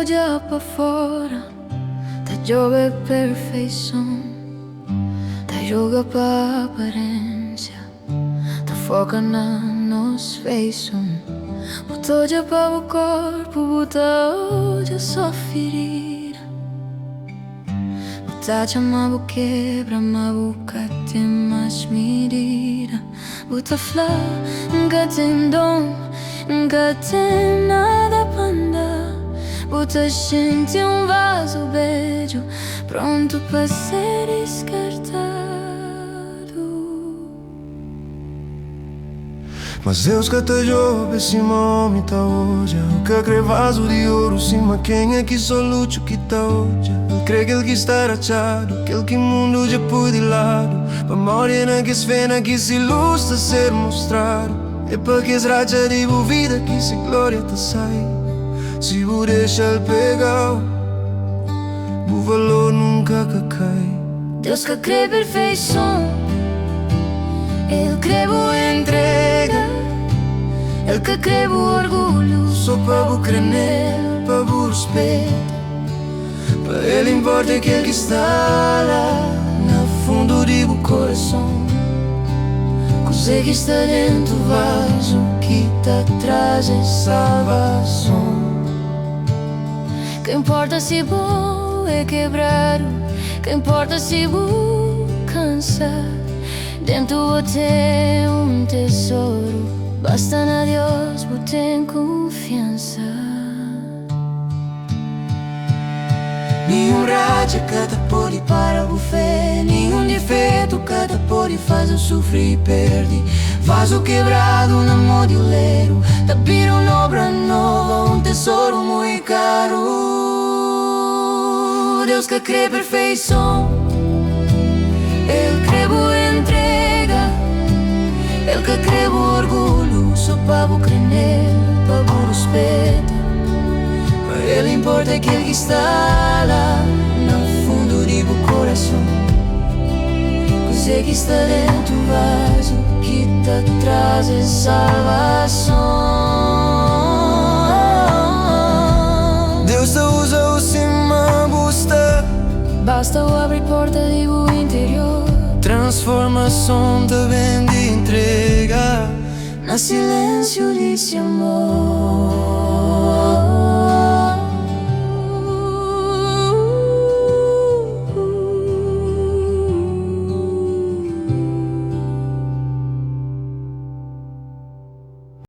olha pra fora, tá joga perfeição, tá joga pra aparência, tá foca na nos feição. Bota olha para o corpo, bota olha só ferida. Bota chama bu quebra, ma boca tem mais medida. Bota flor, nunca tem dom, nunca tem nada pra andar. Bota gente vaso beijo, pronto pra ser descartado. Mas Deus que te joga, cima homem tá hoje. O que crê vaso de ouro, cima quem é que só luto que tá hoje. Crê que ele que está rachado, aquele que mundo já pôs de lado. Pra morrer na que se vê, na que se ilustra ser mostrado. É para que se racha de boa vida que se glória te sai. Se vou deixar ele pegar, o valor nunca que cai. Deus que crê perfeição, Ele crê boa entrega, Ele que crê boa orgulho, só para vos crer nele, para vos respeito. Para ele importa aquele que está lá no fundo do coração. Coisa que está dentro do vaso, que tá atrás é salvação. Que importa se bom é quebrar, que importa se bom cansar. Dentro tem tesouro, basta na Deus botem confiança. Nenhum racha que te pode parar o fé, nenhum defeito que te pode fazer sofrer e perder. Vaso quebrado na modeleiro, te vira uma obra nova, tesouro muito caro. Deus que crê perfeição, Ele crê boa entrega, Ele que crê boa orgulho, só para vos crer nele, para vos respeito. Para ele importa aquele que está lá no fundo do coração. Coisa que está dentro do vaso, que te traz é salvação. Deus te usa o cima busta, basta o abrir porta do interior. Transformação te vem de entrega, na silêncio desse amor.